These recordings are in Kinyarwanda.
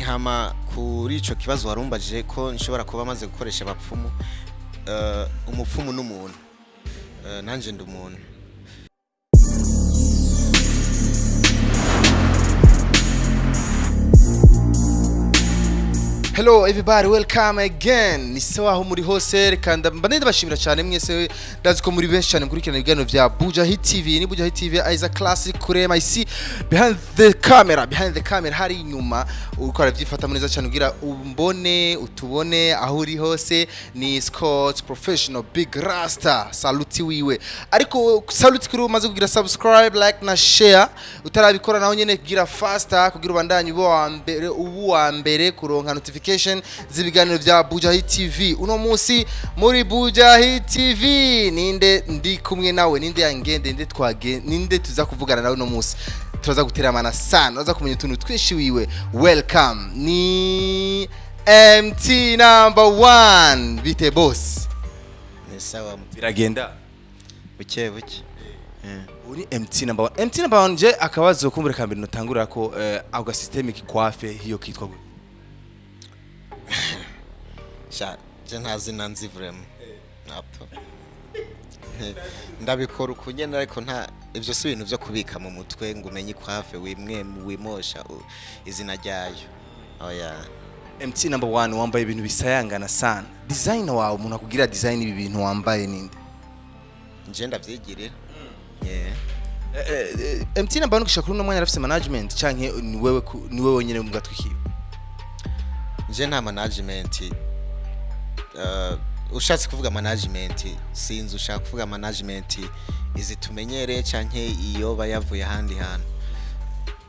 hama kuri ico kibazo warumbaje ko nshobora kuba maze gukoresha abapfumu umupfumu n'umuntu nanje ndi umuntu. Hello everybody, welcome again. Ni sawa aho muri hose kandi mbanende bashimira cyane mwese ndazi ko muri benshi cyane kurikirana ibiganiro vya Bujahit TV. Ni Bujahit TV is a classic kure MIC behind the camera hari inyuma uko aravyifata neza cyane ugira umbone utubone aho uri hose. Ni Scott professional big rasta saluti wiwe ariko saluti kuri umaze kugira subscribe like na share utarabikora naho nyene kugira faster kugira ubandanye ubu wa mbere kuronka notification z'ibiganiro vya Bujahit TV. Uno munsi muri Bujahit TV ninde ndi kumwe nawe, ninde yangende, ninde tuza kuvugana nawe uno munsi. Turaza guteramana sana, uza kumenya tuntu twishi wiwe. Welcome ni MT number 1 bite boss. Ni sawa biragenda buke uri MT number 1. MT number 1 je akabazo kumbure kambere notangurira ko ago systemic kwafe hiyo kitwa sha je ntazi nanzi vraiment napo ndabikora ukunyene ariko nta ivyo si ibintu byo kubika mu mutwe ngo umenye kwafe wimosha izina ryayo. Oya MT number 1 wambaye ibintu bisayangana sana. Designer wawe umuntu akugira design ibi bintu wambaye ninde? Nje ndavyigirira. MT number 1 ukishakuru no mwanya rafise management canke ni wewe nyene mu gatwikiwe? Nje nta management. Ushatse kuvuga management sinzi ushaka kuvuga management izitumenyere canke iyo bayavuye handi hantu.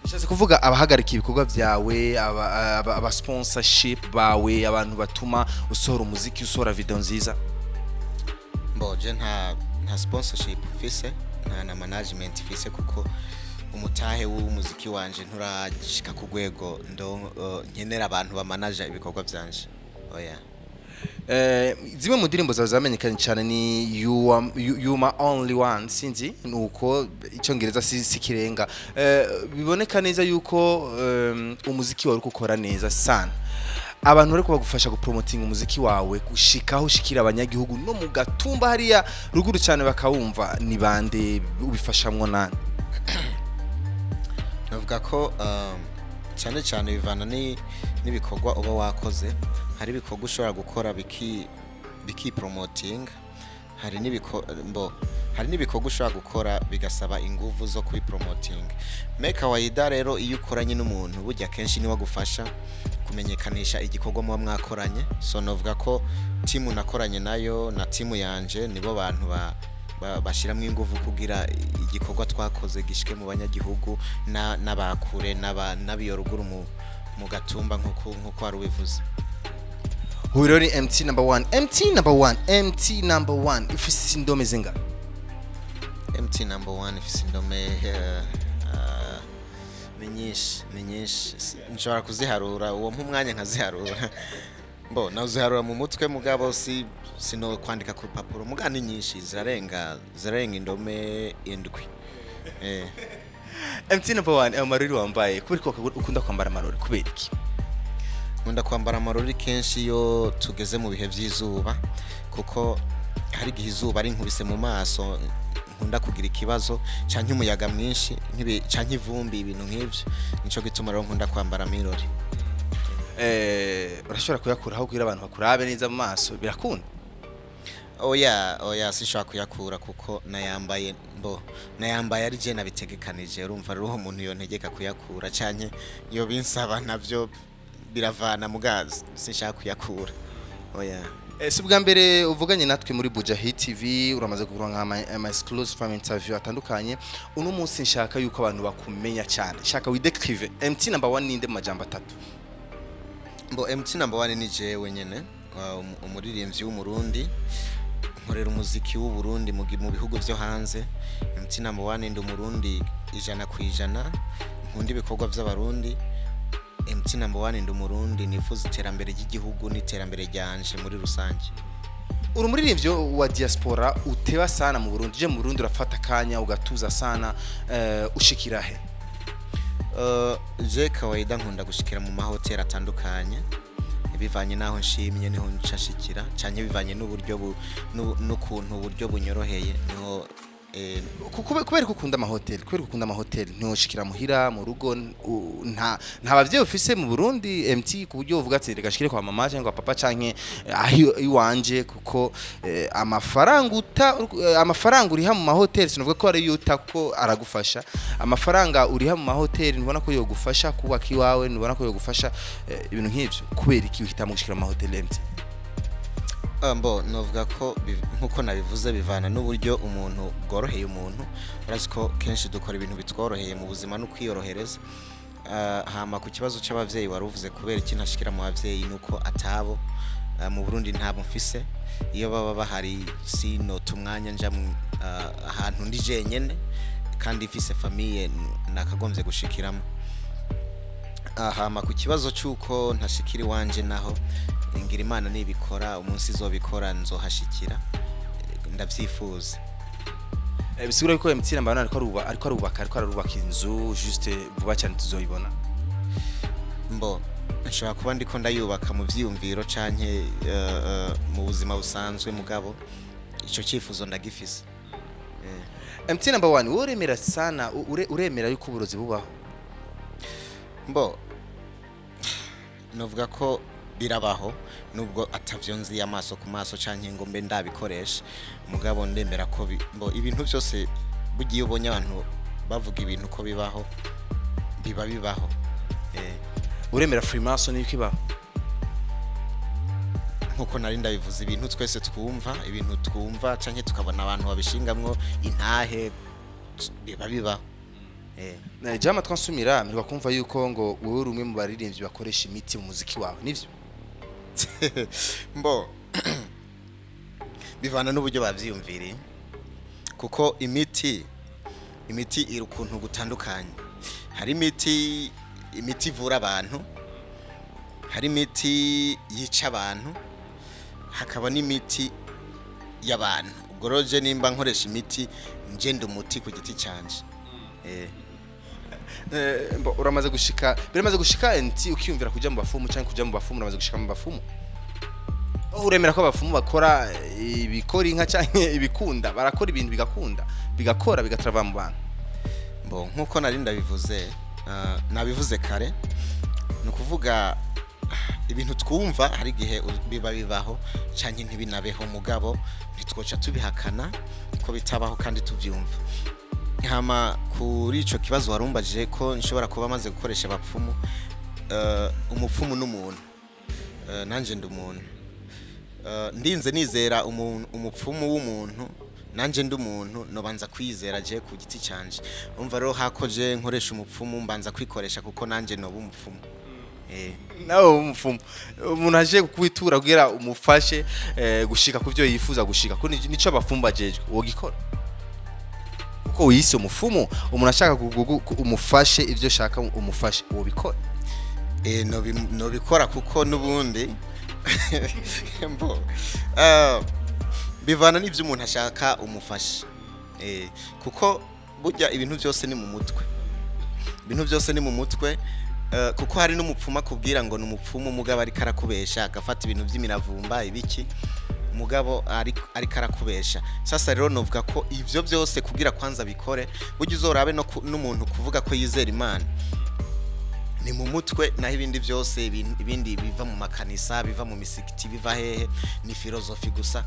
Ushatse kuvuga abahagarika ibikorwa vyawe aba sponsorship bawe abantu batuma usohora umuziki usohora video nziza? Mboje nta sponsorship fise na management fise kuko umutahe w'umuziki wanje nturashika ku rwego ndo nkenera abantu bamanaja ibikorwa byanje. Oya zimwe mu ndirimbo zawe zamenyekanye cyane ni you my only one sinzi nuko icyongereza sikirenga biboneka neza yuko umuziki wawe ukora neza sana. Abantu bari kubagufasha gupromoting umuziki wawe gushikaho ushikira abanyagihugu no mu gatumba hariya ruguru cyane bakawumva ni bande ubifashamwo nani? Navuga ko cyane bivana n'ibikorwa uba wakoze. Hari ibikorwa ushobora gukora biki promoting, hari n'ibikorwa ushobora gukora bigasaba ingufu zo kubi promoting. Make wayida rero iyo ukoranye n'umuntu burya kenshi ni wagufasha kumenyekanisha igikorwa mu mwakoranye. So navuga ko team nakoranye nayo na team yanje nibo bantu bashiramwe ingufu kugira igikorwa twakoze gishike mu banyagihugu n'abakure n'abiyoruguru mu gatumba nkuko ari ubivuze. Huriro ni MT number 1. MT number 1 ifise indome zinga? MT number 1 ifise indome menyinshi nshobora kuziharura uwo mwanya nkaziharura. Naziharura mu mutwe mugabo sino kwandika ku rupapuro mugani nyinshi zirarenga indome 7. MT number 1 amarori wambaye kubera ko ukunda kwambara amarori kubera iki? Nkunda kwambara amarori kenshi yo tugeze mu bihe by'izuba kuko hari igihe izuba ari nkubise mu maso nkunda kugira ikibazo canke umuyaga mwinshi canke ivumbi ibintu nk'ivyo nico gituma rero nkunda kwambara amarori. Urashobora kuyakuraho kugira abantu bakurabe neza mu maso birakunda? Oya sishobora kuyakura kuko nayambaye ari je nabitegekanije. Urumva rero umuntu yontegeka kuyakura canke yo binsaba navyo biravana mugazi sinshaka kuyakura. Oya si bwa mbere uvuganye natwe muri Bujahit TV uramaze kuronka ama exclusive from interview atandukanye. Uno munsi nshaka yuko abantu bakumenya cyane. Shaka widective MT number 1 ninde mu majambo 3? MT number 1 ni jewe nyene umuririmbyi w'umurundi nkorera umuziki w'u Burundi mu bihugu byo hanze. MT number 1 ndi umurundi 100%. Nkunda ibikorwa by'abarundi. MT number 1 ndi umurundi nifuza iterambere ry'igihugu n'iterambere ryanje muri rusange. Uri umuririmbyi wa diaspora uteba sana mu Burundi. Je mu Burundi urafata kanya ugatuza sana ushikira he? je kawaida nkunda gushikira mu mahoteli atandukanye bivanye naho nshimye niho nshashikira cyane bivanye n'ukuntu uburyo bunyoroheye niho kubera ukunda amahoteli ntushikira muhira mu rugo nta bavyeyi ufise mu Burundi MT ku buryo uvuga ati reka shikire kwa mama cyangwa papa canke aho iwanje kuko amafaranga uriha mu mahoteli sinovuga ko ari yuta kuko aragufasha amafaranga uriha mu mahoteli ntubona ko yogufasha kubaka iwawe ntubona ko yogufasha ibintu nk'ivyo kubera iki uhita mu gushikira mu mahoteli MT novuga ko nkuko nabivuze bivana n'uburyo umuntu bworoheye umuntu urazi ko kenshi dukora ibintu bitworoheye mu buzima no kwiyorohereza hama ku kibazo cy'abavyeyi waruvuze kubera iki ntashikira mu bavyeyi nuko atabo mu Burundi ntabo mfise iyo baba bahari sino tumwanya nja ahantu ndi jenyene kandi mfise famille nakagombye gushikiramo hama ku kibazo cy'uko ntashikira iwanje naho ngira Imana nibikora umunsi izobikora nzohashikira ndavyifuza bisigura ko MT namba ariko arubaka inzu juste vuba cyane tuzoyibona nshobora kuba ndiko ndayubaka mu vyiyumviro canke mu buzima busanzwe mugabo ico cyifuzo ndagifise MT namba 1 uremera sana uremera yuko uburozi bubaho novuga ko birabaho nubwo atavyo nzi amaso ku maso canke ngo mbe ndabikoresha mugabo ndemera ko ibintu byose bugiye ubonye abantu bavuga ibintu ko bibaho bibaho uremera Freemason yuko ibaho nkuko nari ndabivuze ibintu twese twumva canke tukabona abantu babishingamwo intahe bibaho Jama twansumira miri bakumva yuko ngo wowe rumwe mu baririmbyi bakoresha imiti mu muziki wawe nivyo bivana n'uburyo bavyiyumviriye kuko imiti iri ukuntu gutandukanye hari imiti ivura abantu hari imiti yica abantu hakaba n'imiti y'abantu ubwo roje nimba nkoresha imiti ngenda umuti ku giti canje uramaze gushika NT ukiyumvira kujya mu bafumu cyangwa kujya mu bafumu uramaze gushika mu bafumu uremera ko abafumu bakora ibikora inka cyangwa ibikunda barakora ibintu bigakora bigatrava mu bantu nkuko nari ndabivuze nabivuze kare no kuvuga ibintu twumva hari gihe bibaho cyangwa ntibinabeho mugabo ntitwoca tubihakana ko bitabaho kandi tuvyumva hama kuri ico kibazo warumbaje ko nshobora kuba maze gukoresha abapfumu umupfumu n'umuntu nanje ndi umuntu ndinze nizera umupfumu w'umuntu nanje ndi umuntu no banza kwizera je ku giti canje umva rero hakoje nkoresha umupfumu mbanza kwikoresha kuko nanje no bumupfumu nawe umupfumu umuntu aje kukwitura kugira umufashe gushika kuvyo yifuza gushika ko nico abapfumu bajeje wogikora ko wise umufumu umuntu ashaka umufashe ivyo shaka umufashe wobikora no bikora kuko nubundi bivana n'ivyo umuntu ashaka umufashe kuko burya ibintu byose ni mu mutwe kuko hari n'umupfuma kubwira ngo n'umupfumu mugabo ari karakubesha agafata ibintu by'imiravumba ibiki mugabo ari karakubesha sasa rero novuga ko ivyo byose kugira kwanza bikore burya uzorabe n'umuntu kuvuga ko yizera Imana ni mu mutwe naho ibindi byose ibindi biva mu makanisa biva mu misikiti biva hehe ni filozofi gusa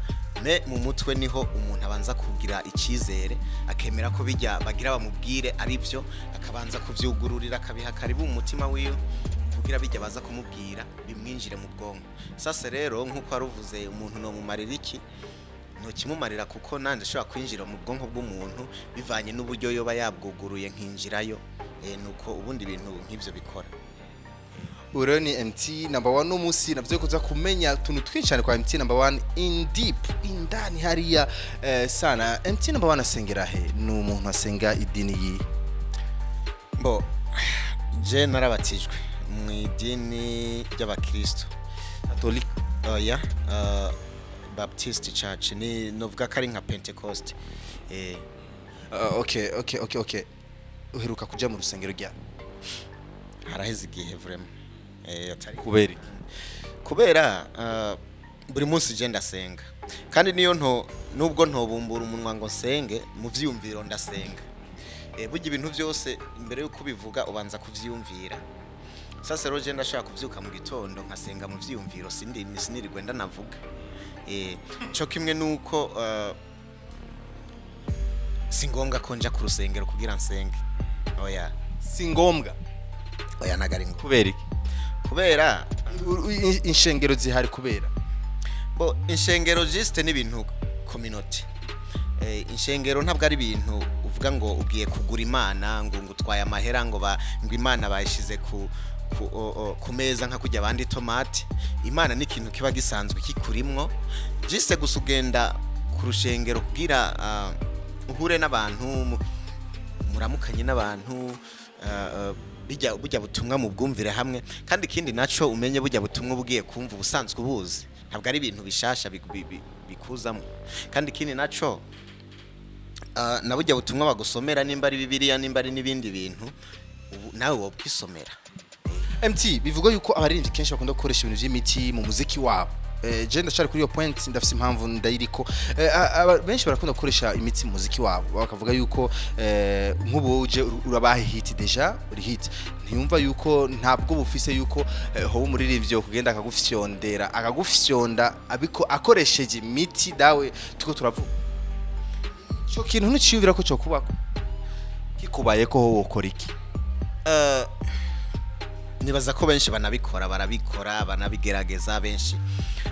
mu mutwe niho umuntu abanza kugira ikizere akemera ko bijya bagira bamubwire ari byo akabanza kuvyugururira akabiha karibu mu mutima wiyo kugira bijya baza kumubwira bimwinjire mu bwonko sasa rero nkuko aruvuze umuntu no mumarira iki no kimumarira kuko nanje ashobora kwinjira mu bwonko bw'umuntu bivanye n'uburyo yoba yabwuguruye nkinjirayo nuko ubundi bintu nk'ivyo bikora Uro ni MT number 1 no musi navyo kuza kumenya tuntu twinshane kwa MT number 1 in deep indani hariya sana MT number 1 asengera he no umuntu asenga idini yi je narabatijwe mu idini y'abakristo Catholic Baptist Church ni novuga kari nka Pentecost okay uheruka kuja mu rusengero rya haraheze igihe vraiment atari kubera buri munsi je ndasenga kandi niyo nubwo ntobumbura umunwa ngo nsenge mu vyumviro ndasenga burya ibintu byose imbere yo kubivuga ubanza kuvyumvira sasa rero je ndashaka kuvyuka mu gitondo nkasenga mu vyumviro sinirirwe ndanavuga cyo kimwe nuko si ngombwa ko nja ku rusengero kugira nsenge oya si ngombwa oya nagari ngo kubera iki kubera inshengero zihari kubera bo inshengero juste n'ibintu community inshengero ntabwo ari ibintu uvuga ngo ugiye kugura imana ngo ngutwaye amahera ngo imana bayishize ku meza nka kujya abandi tomate imana ni ikintu kiba gisanzwe kikurimwo juste gusa ugenda ku rushengero kugira uhure n'abantu muramukanye n'abantu bujya butumwa mu bwumvire hamwe kandi ikindi naco umenye bujya butumwa bugiye kumva ubusanzwe ubuzi ntabwo ari ibintu bishasha bikuzamo kandi ikindi naco na bujya butumwa bagusomera nimba ari bibiliya nimba ari n'ibindi bintu nawe wobwisomera MT bivuga yuko abarinzi kenshi bakunda gukoresha ibintu by'imiti mu muziki wabo je ndashaka kuri iyo point ndafise impamvu ndayiriko benshi barakunda gukoresha imiti mu muziki wabo bakavuga yuko nk'ubuje urabahe hit deja uri hit ntiyumva yuko ntabwo bufise yuko ho umuririmbyi kugenda akagufyonda abiko akoresheje imiti dawe tuko turavuga cyo kintu nticiyumvira ko cyo kubako kikubaye ko ho ukora iki nibaza ko benshi barabikora banabigerageza benshi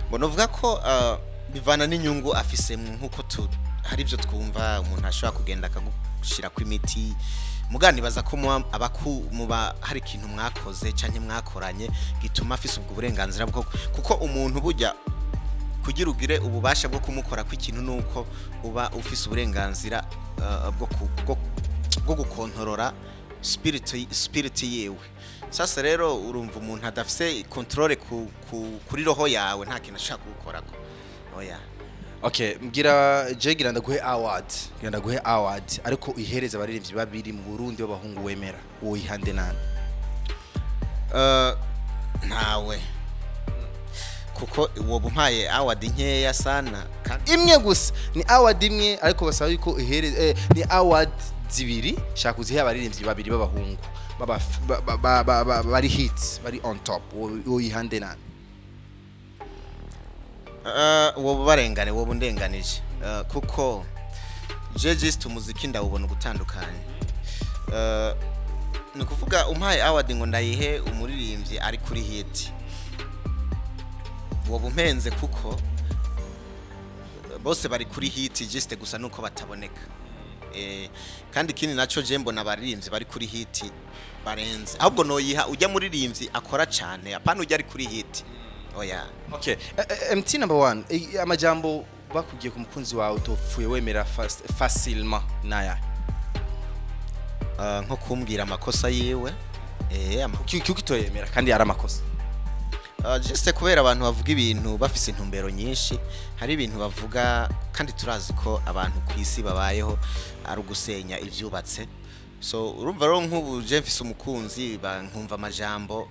mbona uvuga ko bivana n'inyungu afise nkuko hari ibyo twumva umuntu ashobora kugenda akagushira ku imiti mugani baza ko muba hari ikintu mwakoze canke mwakoranye gituma afise ubwo burenganzira bwo kuko umuntu bujya kugira ugire ububasha bwo kumukora ku ikintu nuko uba ufise uburenganzira bwo gukontorora spirit yewe sasa rero urumva umuntu adafise control kuri roho yawe nta kintu ashaka gukorako oya okay mbwira ndaguhe award ariko ihereza abaririmbyi babiri mu Burundi b'abahungu wemera uwo ihande nani nawe kuko uwo bumpaye award nkeya sana imwe gusa ni award imwe ariko basaba yuko ihereza ni award zibiri shaka uzihe abaririmbyi babiri b'abahungu bari hits bari on top uwo ihande nani uwo barengane uwo bundenganije kuko just umuziki ndawubona gutandukanye ni kuvuga umpaye award ngo ndayihe umuririmbyi ari kuri hit uwo bumpenze kuko bose bari kuri hit just gusa nuko bataboneka kandi ikindi naco je mbona abaririmbyi bari kuri hit barenze ahubwo noyiha ujya muririmbyi akora cyane apana ujya ari kuri hit oya okay MT number 1 amajambo bakugiye ku mukunzi wawe utopfuye wemera facilement naya nko kumbwira amakosa yewe kitoyemera kandi ari amakosa just kubera abantu bavuga ibintu bafise intumbero nyinshi hari ibintu bavuga kandi turazi ko abantu ku isi babayeho ari ugusenya ivyubatse so urumva rero nk'ubu je mfise umukunzi bankumva amajambo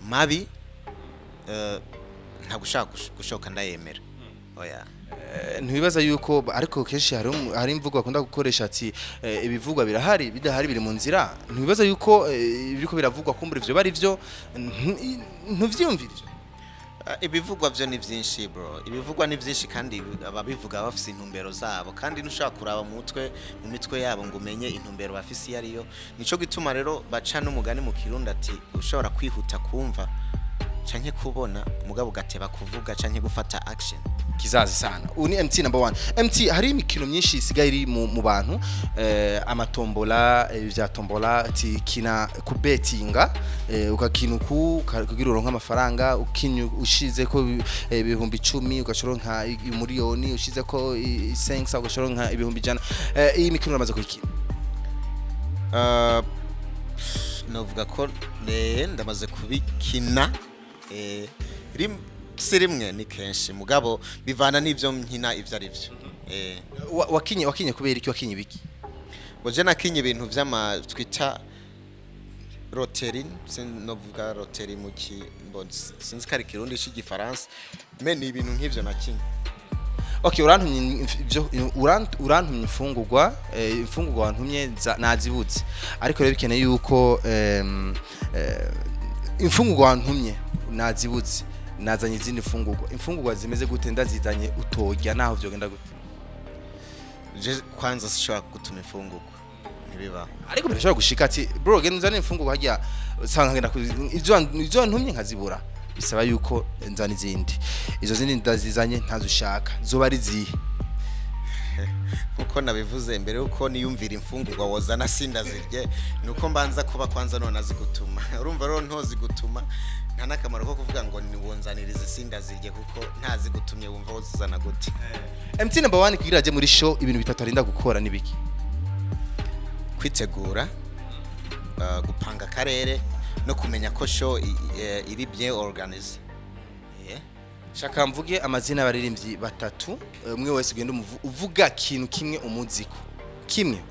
mabi nta gushaka gushoka ndayemera oya ntibibaza yuko ariko kenshi hari imvugo bakunda gukoresha ati ibivugwa birahari bidahari biri mu nzira ntibibaza yuko biriko biravugwa kumbura ivyo bari vyo ntuvyumvirije ibivugwa vyo ni vyinshi bro ibivugwa ni vyinshi kandi ababivuga bafise intumbero zabo kandi nushaka kuraba mu mitwe yabo ngo umenye intumbero bafise yariyo nico gituma rero baca n'umugani mu Kirundi ati ushobora kwihuta kumva canke kubona mugabo gateba kuvuga canke gufata action kizazi sana uni MT number 1 MT hari imikino myinshi isigaye iri mu bantu amatombola vya tombola ati kina kubetinga ukakina kugira uronka amafaranga ukinyu ushize ko ibihumbi 10 ugashoronka umuriyoni ushize ko 5 ugashoronka ibihumbi 100 iyi mikino uramaze kuyikina novuga ko ndamaze kubikina rimwe ni kenshi mugabo bivana n'ivyo nkina ivyo ari vyo wakinye kubera iki wakinye biki boje nakinye ibintu twita roterin sinovuga roteri mu sinzi kari kirundi cy'igifaransa me ni ibintu nk'ivyo na kimwe. Okay, urantumye imfungurwa wantumye nazibuze, ariko rero bikeneye yuko imfungurwa wantumye nazibuze, nazanye izindi imfungurwa zimeze gute ndazizanye utojya naho vyogenda gute? Je kwanza sishobora gutuma imfungurwa ntibiba, ariko birashobora gushika ati bro genda uzane imfungurwa hajya usanga ngenda izo ntumye nkazibura, bisaba yuko nzana izindi, izo zindi ndazizanye ntazushaka zoba ari zihe? Kuko nabivuze mbere uko niyumvira imfungurwa wozana sindazirye nuko mbanza kuba kwanza none azigutuma. Urumva rero ntozi gutuma nta nakamaro ko kuvuga ngo niwonzanirize sindazirye kuko ntazi gutumye wumva wozizana gute. MC number 1 kugira aje muri show ibintu bitatu arinda gukora nibiki? Kwitegura, gupanga karere no kumenya ko show iri bien organisée. Shaka mvuge amazina y'abaririmbyi batatu, umwe wese ugenda uvuga kintu kimwe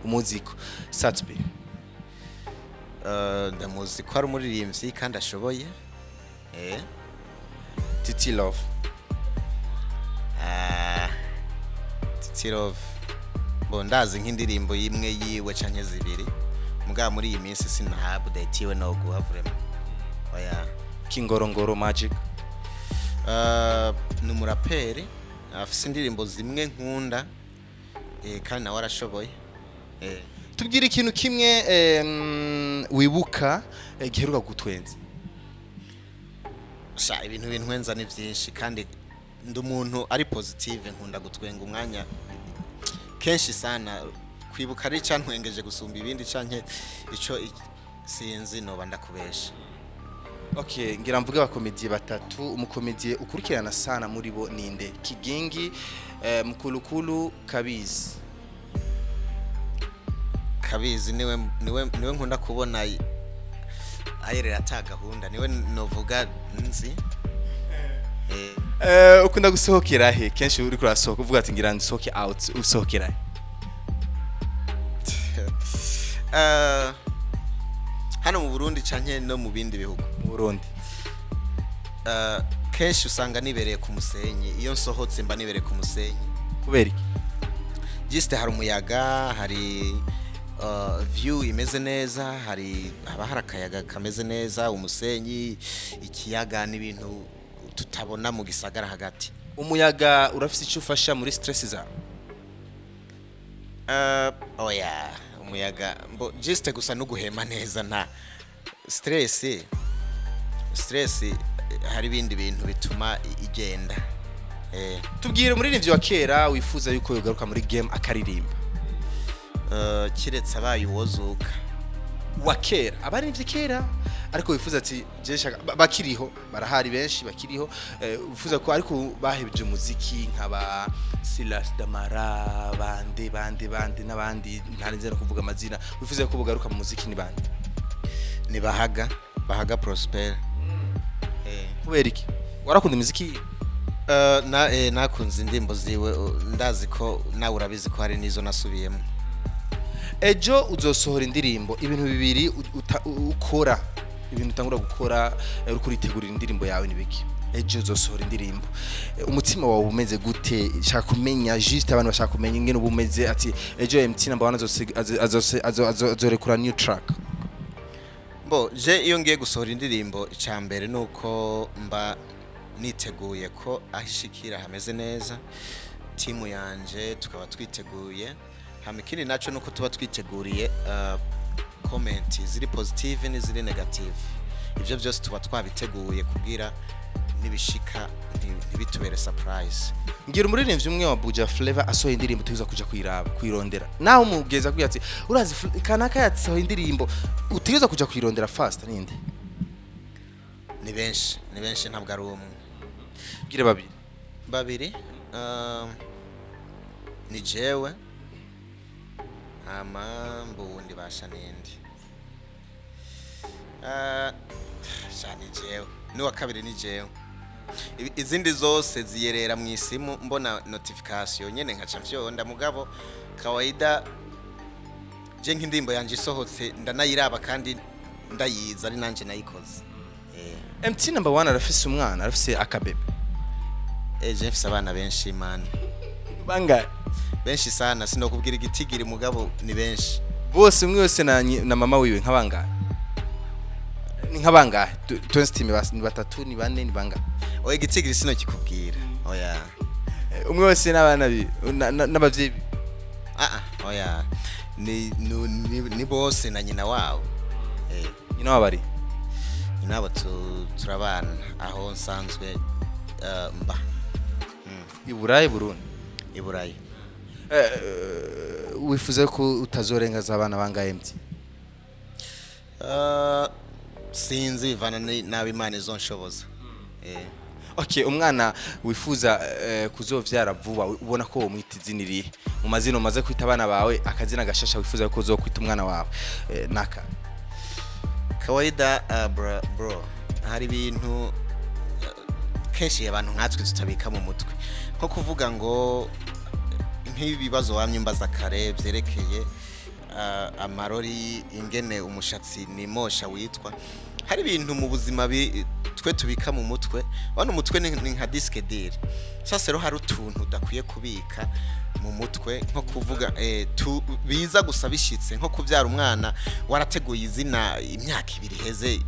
umuziko. Satbe ndamuzi ko ari umuririmbyi kandi ashoboye. Titi Love. Titi Love bondazi nk'indirimbo yimwe yiwe canke zibiri, muga muri iyi minsi sina update iwe no guha vraiment. Oya Kingorongoro Magic. Numuraperi afise indirimbo zimwe nkunda kandi nawe arashoboye. Tubwire ikintu kimwe wibuka giheruka gutwenza. Sha ibintu bintwenza ni byinshi kandi ndi umuntu ari positive, nkunda gutwenga umwanya kenshi sana, kwibuka ari cyantwengeje gusumba ibindi canke ico sinzi noba ndakubesha. Okay, ngira mvuge abakomediye batatu, umukomediye ukurikirana sana muri bo ninde? Kigingi, Mkulukulu, Kabizi. Kabizi niwe nkunda kubona ayerera atagahunda, niwe novuga nzi. Ukunda gusohokera he? Kenshi uri kurasohoka uvuga ati ngira nsohoke out, usohokera he? Hano mu Burundi canke no mu bindi bihugu. Mu Burundi kenshi usanga nibereye ku musenyi, iyo nsohotse mba nibereye ku musenyi. Kubera iki? Juste hari umuyaga, hari view imeze neza, hari akayaga kameze neza, umusenyi, ikiyaga n'ibintu tutabona mu gisagara hagati. Umuyaga urafise icyo ufasha muri stress za? Oya umuyaga juste gusa no guhema neza, nta stress hari ibindi bintu bituma igenda. Tubwire muri nivyo wa kera wifuza yuko yogaruka muri game akaririmba. Kiretse abaye uwozuka wa kera, abari nivyo kera ariko wifuza ati jesha bakiriho, barahari benshi bakiriho, wifuza ko ariko bahebje umuziki nk'aba Silas Damara bande n'abandi ntarinze no kuvuga amazina, wifuza ko bugaruka mu muziki ni bande? Ni Bahaga Prosper. Kubera iki warakunda umuziki? Nakunze indirimbo ziwe, ndazi ko nawe urabizi ko hari nizo nasubiyemo. Ejo uzosohora indirimbo, ibintu bibiri ukora, ibintu utangura gukora uri kuritegurira indirimbo yawe nibiki? Ejo uzosohora indirimbo, umutima wawe umeze gute? Shaka kumenya, juste abantu bashaka kumenya ingene ubumeze, ati ejo MT number 1 azorekura new track. Je iyo ngiye gusohora indirimbo, icambere nuko mba niteguye ko ahishikira hameze neza, timu yanje tukaba twiteguye. Hamikiri naco nuko tuba twiteguriye comment ziri positive ni ziri negative, ivyo byose tuba twabiteguye kugira nibishika ntibitubere surprise. Ngira umuririmbyi umwe wa Buja Flavor asohoye indirimbo tuza kuja kwirondera, naho mugeza kugira ati urazi kanaka yatsohoye indirimbo utigeza kuja kwirondera fast ninde? Ni benshi ntabwo ari umwe. Gire babiri ni jewe mbundi basha nindi shani jewe ni wa kabiri ni jewe, izindi zose ziyerera mu isimu mbona notification nyene nkaca mvyonda, mugabo kawaida je nk'indimbo yanje isohotse ndanayiraba kandi ndayiza ari nanje nayikoze. MT number 1 arafise umwana arafise akabebe. Je mfise abana benshi man. Bangahe? Benshi sana sinokubwira igitigiri mugabo ni benshi. Bose umwe wese na mama wiwe nk'abangahe? Ni nk'abangahe? Twensitime basi ni batatu ni bane ni bangahe? Oya igitigiri sinokikubwira. Oya. Umwe wese n'abana n'abavyeyi. Oya. Ni bose na nyina wabo. Nyina wabari? Nyina wabo turabana aho nsanzwe mba. Iburayi Burundi. Iburayi. Wifuza ko utazorengaza abana bangahe MT? Sinzi bivana nabi Imana izonshoboza. Okay, umwana wifuza kuzovyara vuba ubona ko umwita izina irihe mu mazina umaze kwita abana bawe akazina gashasha wifuza ko uzokwita umwana wawe naka kawaida bro hari ibintu kenshi abantu nkatwe tutabika mu mutwe nko kuvuga ngo nk'ibibazo wamyimbaza kare byerekeye amarori ingene umushatsi nimosha witwa hari ibintu mu buzima twe tubika mu mutwe bano umutwe ni nka disque dur sasa rero hari utuntu udakwiye kubika mu mutwe nko kuvuga biza gusa bishitse nko kuvyara umwana warateguye izina imyaka 2 heze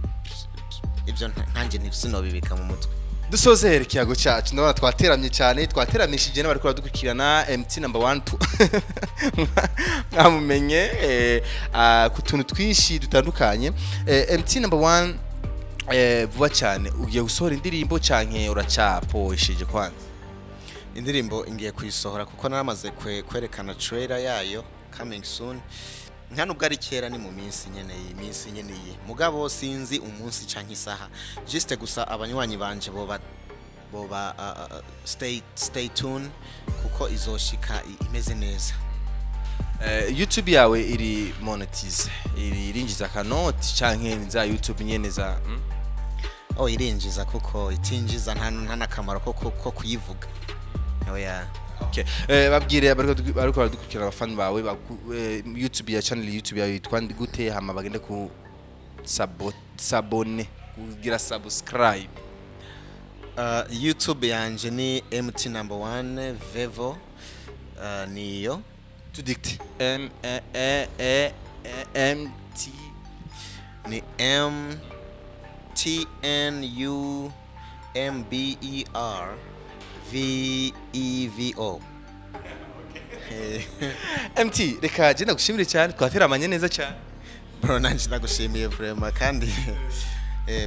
ivyo ntanje ntisinobibika mu mutwe. Dusoze ikiyago cyacu ndabona twateramye cyane twateramishije n'abari ko dukurikirana MT number 1 nkamumenye ku tuntu twishi dutandukanye MT number 1 vuba cyane ugiye gusohora indirimbo canke uracaposhije kwanza indirimbo ingiye kuyisohora kuko naramaze kwerekana trailer yayo coming soon nta nubwo ari kera ni mu minsi nyene mugabo sinzi umunsi canke isaha juste gusa abanywanyi banje boba stay tuned kuko izoshika imeze neza. YouTube yawe iri monetize irinjiza kanoti canke nza YouTube nyene za irinjiza kuko itinjiza nta nakamaro ko kuyivuga. Oya. Okay. Babwire bariko baradukurikira abafani bawe YouTube ya channel YouTube yawe yitwa gute hama bagende ku sabone kugira subscribe. YouTube yanje ni MT number 1 Vevo niyo to dictate MT ni MTNUMBER VEVO. MT reka je ndagushimire cyane twateramanye neza cyane bro nanje ndagushimiye vraiment kandi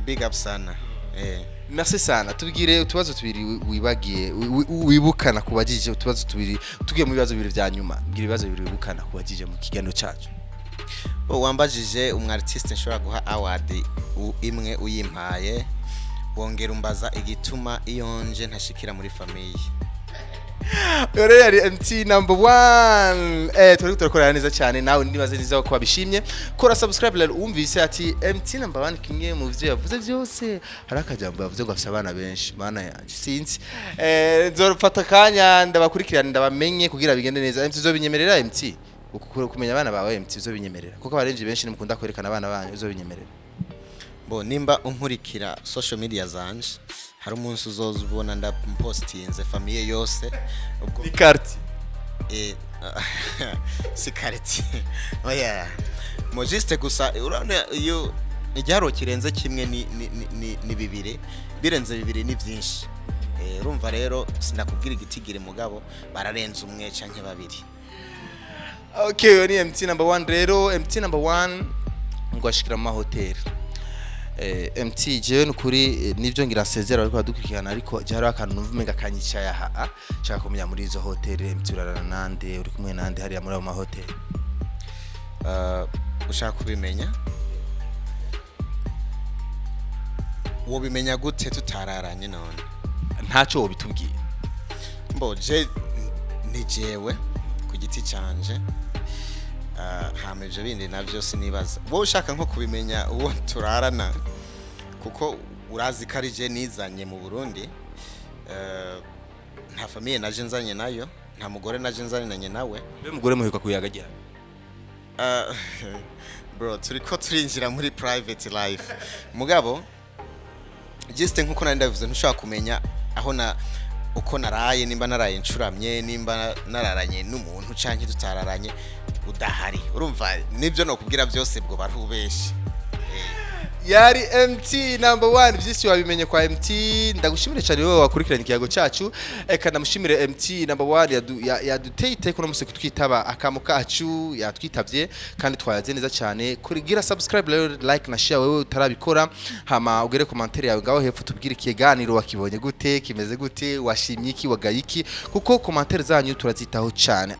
big up sana. Merci sana tubwire utubazo tubiri wibagiye wibukana kubajije utubazo tubiri tugiye mu bibazo bibiri bya nyuma ngira ibibazo bibiri wibukana kubajije mu kiganiro cyacu. Wambajije artiste nshobora guha award imwe uyimpaye wongera umbaza igituma iyonje ntashikira muri famille. Ore yari MT number 1 turi turakorana neza cyane nawe ndibaze neza ko babishimye kora subscribe rero umvise ati MT number 1 kimwe mu byo yavuze byose hari akajambo yavuze ngo afite abana benshi mana yanjye sinzi nzorufata kanya ndabakurikirana ndabamenye kugira bigende neza MT zobinyemerera MT kumenya abana bawe MT zobinyemerera kuko abarenje benshi nimukunda kwerekana abana banyu zobinyemerera. Nimba unkurikira social media zanje hari umunsi uzozubona ndampostinze famille yose ubwo ni carte si carte oya mo juste gusa urane iyo igiharo kirenze kimwe ni bibiri birenze bibiri ni byinshi urumva rero sinakubwira igitigire mugabo bararenze umwe canke babiri. Okay ni MT number 1 rero MT number 1 ngwashikira mu hotel MT jewe nukuri nivyo ngira sezera ariko badukurikirana ariko je hari akantu numvumenga kanyica yaha cyaka kumenya muri izo hotel MT urarana nande uri kumwe nande hari muri ama hotel ushaka kubimenya wo bimenya gute tutararanye none ntaco wobitubwiye je ni jewe ku giti canje hameje bindi navyo sinibaza bo ushaka nko kubimenya uwo turarana kuko urazi karije nizanye mu Burundi nta famille naje nzanye nayo nta mugore naje nzanye nawe be mugore muheka kuyagagira bro turiko turinjira muri private life mugabo just nkuko nari ndavuze ntushaka kumenya aho uko naraye nimba naraye incuramye nimba nararanye n'umuntu canke tutararanye udahari urumva nibyo no kubwira byose bwo barubeshi yari MT number 1 byisi wabimenye kwa MT ndagushimire cyane wowe wakurikiranye ikiyago cyacu eka ndamushimire MT number 1 yaduteye iteko no museke twitaba akamo kacu yatwitavye kandi twayaze neza cyane kurigira subscribe like na share wewe utarabikora hama ugere commentaire yawe ngaho hepfo tubwire ikiganiro wakibonye gute kimeze gute washimye iki wagayiki kuko commentaire zanyu turazitaho cyane